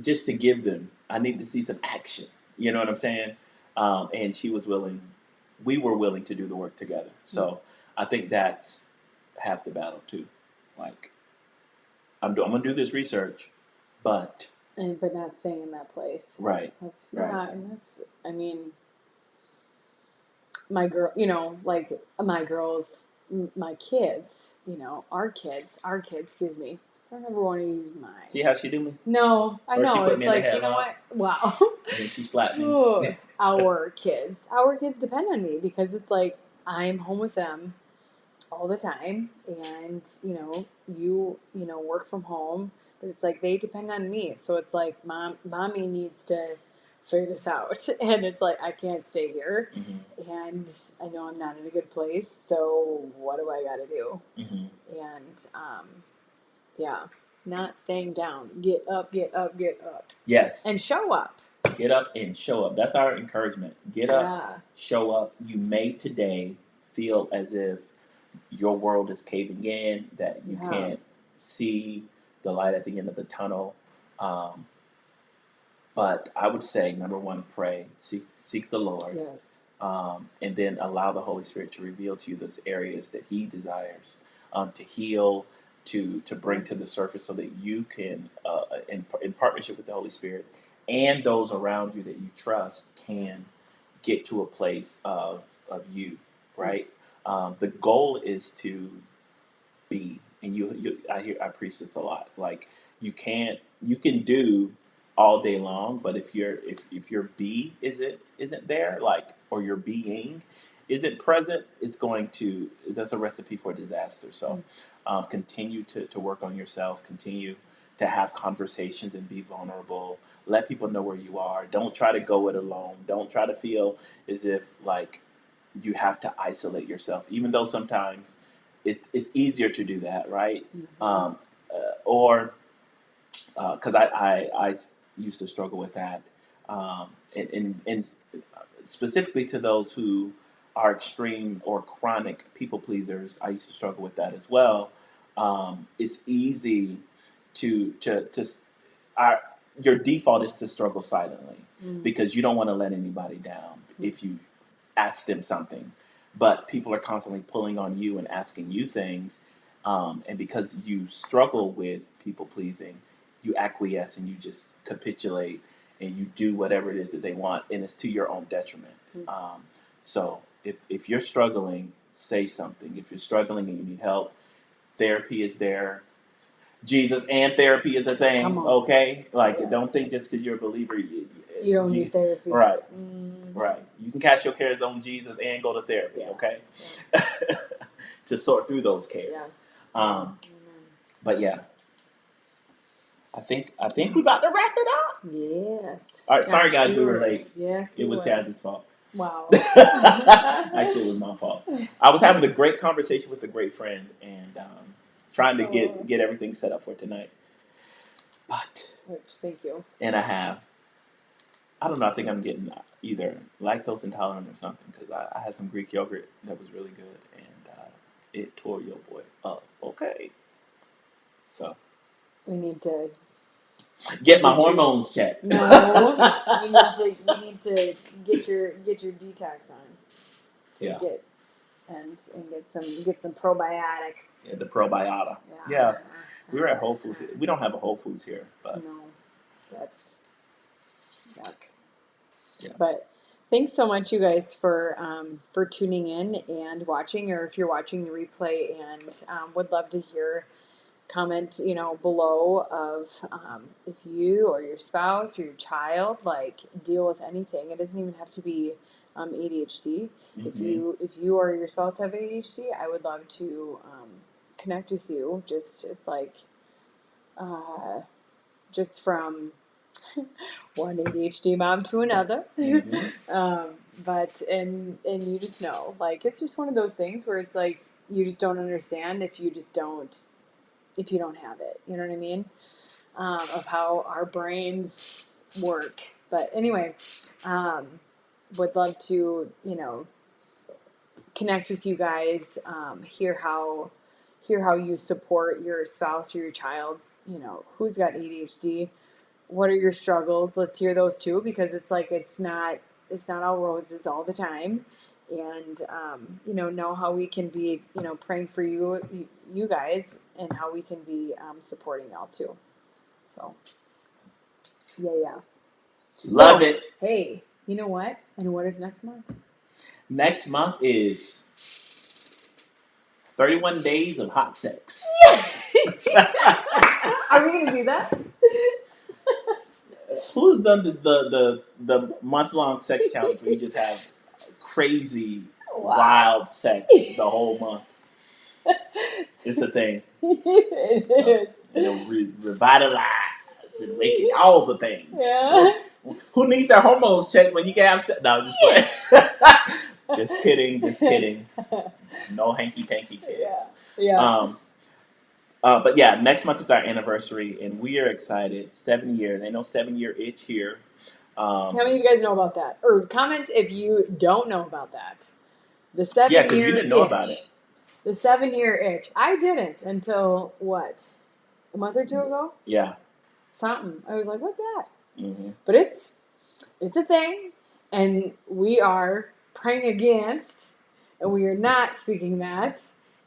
just to give them. I need to see some action. You know what I'm saying? And she was willing. We were willing to do the work together. So I think that's half the battle too. Like I'm going to do this research, but
not staying in that place.
Right.
Yeah, and that's, I mean, my girl, like my girls, my kids, our kids, excuse me. I don't ever want to use mine.
See how she do me?
No, I
First she
know.
put
It's
me in the
like, you know
headlock.
what? Wow.
And then she slapped me.
Ugh. Our kids depend on me, because it's like I'm home with them all the time, and you work from home, but it's like they depend on me. So it's like mommy needs to figure this out, and it's like I can't stay here,
Mm-hmm.
and I know I'm not in a good place. So what do I got to do?
Mm-hmm.
And yeah, not staying down. Get up, get up, get up.
Yes.
And show up.
Get up and show up. That's our encouragement. Get up,
Yeah.
show up. You may today feel as if your world is caving in, that you can't see the light at the end of the tunnel. But I would say, number one, pray, seek the Lord.
Yes.
And then allow the Holy Spirit to reveal to you those areas that He desires to heal, to bring to the surface, so that you can, in partnership with the Holy Spirit and those around you that you trust, can get to a place of you, right? The goal is to be, and I preach this a lot. Like you can do all day long, but if your be isn't there, like, or your being isn't present, that's a recipe for disaster. So continue to work on yourself, continue to have conversations and be vulnerable. Let people know where you are. Don't try to go it alone. Don't try to feel as if like you have to isolate yourself, even though sometimes it's easier to do that, right?
Mm-hmm.
Or because I used to struggle with that, and specifically to those who are extreme or chronic people pleasers, I used to struggle with that as well. It's easy to our your default is to struggle silently because you don't want to let anybody down if you ask them something, but people are constantly pulling on you and asking you things, and because you struggle with people pleasing, you acquiesce and you just capitulate and you do whatever it is that they want, and it's to your own detriment. So if you're struggling, say something. If you're struggling and you need help, therapy is there. Jesus and therapy is a thing, okay? Like, don't think just because you're a believer, you
don't need therapy.
Right. Right. You can cast your cares on Jesus and go to therapy, okay? Yeah. To sort through those cares. Yes. But yeah. I think we're about to wrap it up.
Yes.
All right, sorry guys, we were late.
Yes,
it was Chaz's fault.
Wow.
Actually, it was my fault. I was having a great conversation with a great friend and trying to get everything set up for tonight. But
thank you.
And I don't know, I think I'm getting either lactose intolerant or something, because I had some Greek yogurt that was really good, and it tore your boy up. Okay. So.
We need to
get my hormones checked.
No. you need to get your detox on.
Yeah.
Get some probiotics.
Yeah, the probiotic. Yeah. We were at Whole Foods. We don't have a Whole Foods here, but
no. That's yuck.
Yeah.
But thanks so much, you guys, for tuning in and watching, or if you're watching the replay, and would love to hear comment, below of if you or your spouse or your child like deal with anything. It doesn't even have to be ADHD. If you or your spouse have ADHD, I would love to connect with you. It's like just from one ADHD mom to another. But and you just know, like it's just one of those things where it's like you just don't understand if you don't have it. You know what I mean? Of how our brains work. But anyway, would love to connect with you guys. Hear how you support your spouse or your child. Who's got ADHD. What are your struggles? Let's hear those too, because it's like it's not all roses all the time, and know how we can be praying for you guys, and how we can be supporting y'all too. So yeah.
Love
So,
it.
Hey, you know what? And what is next month?
Next month is 31 days of hot sex.
Are we gonna do that?
Who's done the month-long sex challenge where you just have crazy, wild sex the whole month? It's a thing.
It is.
It'll revitalize and make it all the things.
Yeah.
Who needs their hormones checked when you can have sex? No, just playing. Just kidding. No hanky-panky kids.
Yeah.
But yeah, next month is our anniversary, and we are excited. 7 years. Ain't no 7-year itch here.
How many of you guys know about that? Or comment if you don't know about that. The 7-year
Yeah, because you didn't know
itch.
about it.
The 7-year itch. I didn't until what? A month or two ago?
Yeah.
Something. I was like, what's that?
Mm-hmm.
But it's a thing, and we are praying against, and we are not speaking that.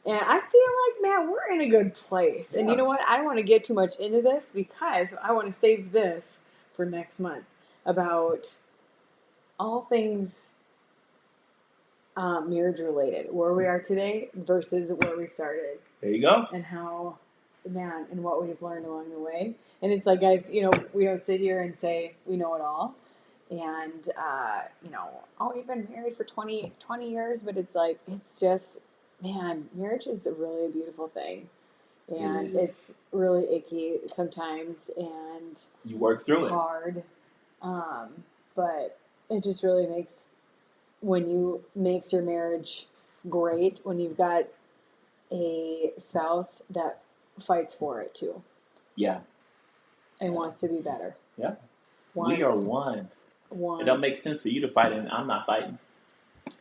And I feel like, man, we're in a good place. Yeah. And you know what? I don't want to get too much into this because I want to save this for next month about all things marriage related, where we are today versus where we started.
There you go.
And how, man, and what we've learned along the way. And it's like, guys, we don't sit here and say we know it all. And, we've been married for 20 years, but it's like, it's just, man, marriage is really a beautiful thing. And it's really icky sometimes, and
you work through it.
Hard. But it just really makes your marriage great when you've got a spouse that fights for it too.
Yeah.
And wants to be better.
Yeah. We are one. It don't make sense for you to fight and I'm not fighting.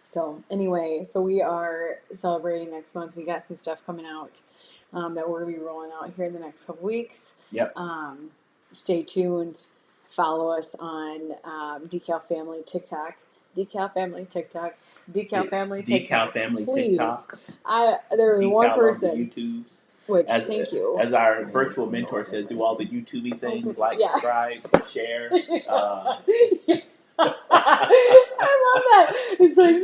So
anyway, we are celebrating next month. We got some stuff coming out that we're going to be rolling out here in the next couple weeks.
Yep.
Stay tuned. Follow us on Decal Family TikTok. Decal Family TikTok. Decal Family TikTok.
Decal Family
Please.
TikTok.
There was one person.
YouTubes.
Thank you.
As our virtual mentor says, do all the YouTube-y things, like, subscribe, share.
I love that. It's like,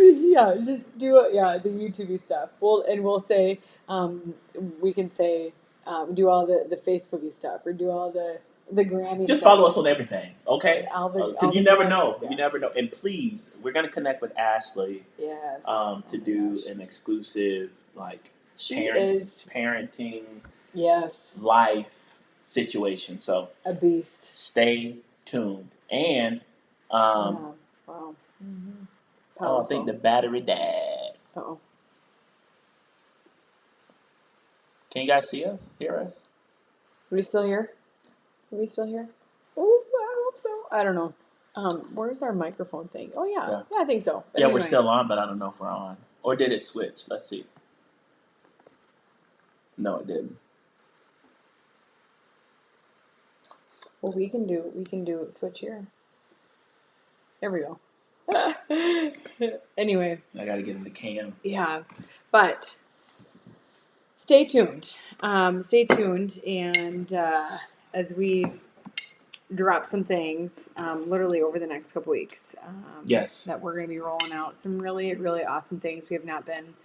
just do it. Yeah, the YouTube stuff. We'll say, we can say, do all the Facebooky stuff or do all the Grammy.
Just
stuff.
follow us on everything, okay? Because you never know.
Stuff.
You never know. And please, we're gonna connect with Ashley.
Yes.
To do an exclusive parenting.
Yes.
Life situation. So
a beast.
Stay tuned. And
wow. Mm-hmm.
I think the battery died.
Uh-oh.
Can you guys see us? Hear us?
Are we still here? Oh, I hope so. I don't know. Where's our microphone thing? Oh yeah, I think so.
But anyway. We're still on, but I don't know if we're on. Or did it switch? Let's see. No, it didn't.
Well, we can do switch here. There we go. Anyway.
I got to get in the cam.
Yeah. But stay tuned. And as we drop some things literally over the next couple weeks.
Yes.
That we're going to be rolling out some really, really awesome things. We have not been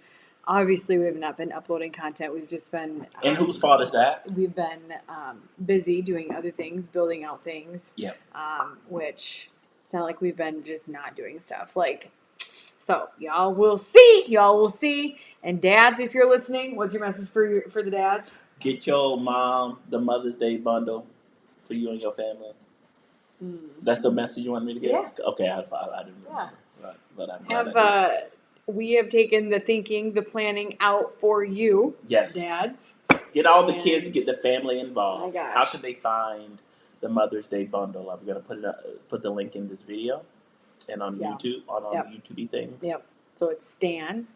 obviously we have not been uploading content. We've just been
And whose fault is that?
we've been busy doing other things, building out things.
Yep.
Which it's not like we've been just not doing stuff. Like, so y'all will see. Y'all will see. And dads, if you're listening, what's your message for the dads?
Get your mom the Mother's Day bundle for you and your family. That's the message you want me to get?
Yeah.
Okay, I didn't remember.
Yeah.
But I'm glad I did.
We have taken the thinking, the planning out for you,
Yes.
dads.
Get all the kids, get the family involved.
My gosh.
How can they find the Mother's Day bundle? I'm gonna put the link in this video and on YouTube, on
Yep.
YouTube things.
Yep. So it's stan.store.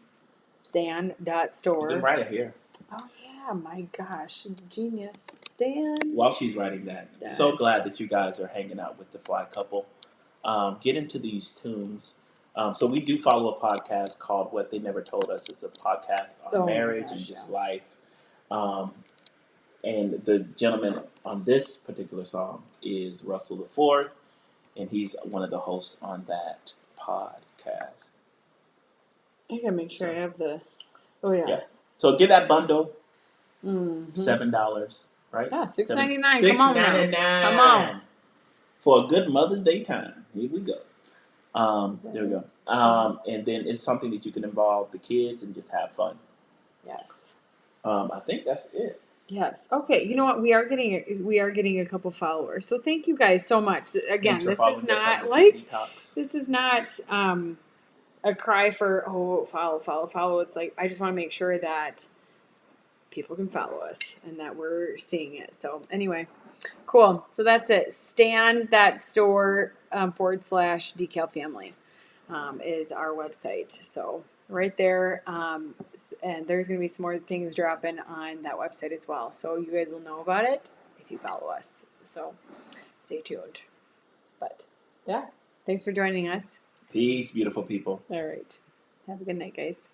You can write it here.
Oh yeah, my gosh, genius, Stan.
While she's writing that, so glad that you guys are hanging out with the Fly Couple. Get into these tunes. So we do follow a podcast called What They Never Told Us. It's a podcast on marriage and just life. And the gentleman on this particular song is Russell LaFord, and he's one of the hosts on that podcast.
I gotta make sure I have the. Oh yeah.
Yeah. So get that bundle.
Mm-hmm.
$7, right?
Yeah, $6.99.
$6.99.
Come on now. Come on.
For a good Mother's Day time. Here we go. There we go. And then it's something that you can involve the kids and just have fun.
Yes.
I think that's it.
Yes. Okay. You know what? We are getting a couple followers. So thank you guys so much. Again, this is not like this is not a cry for follow. It's like I just want to make sure that people can follow us and that we're seeing it. So anyway, cool. So that's it. Stan that store / decal family is our website. So right there. And there's going to be some more things dropping on that website as well. So you guys will know about it if you follow us. So stay tuned. But yeah, thanks for joining us.
Peace, beautiful people.
All right. Have a good night, guys.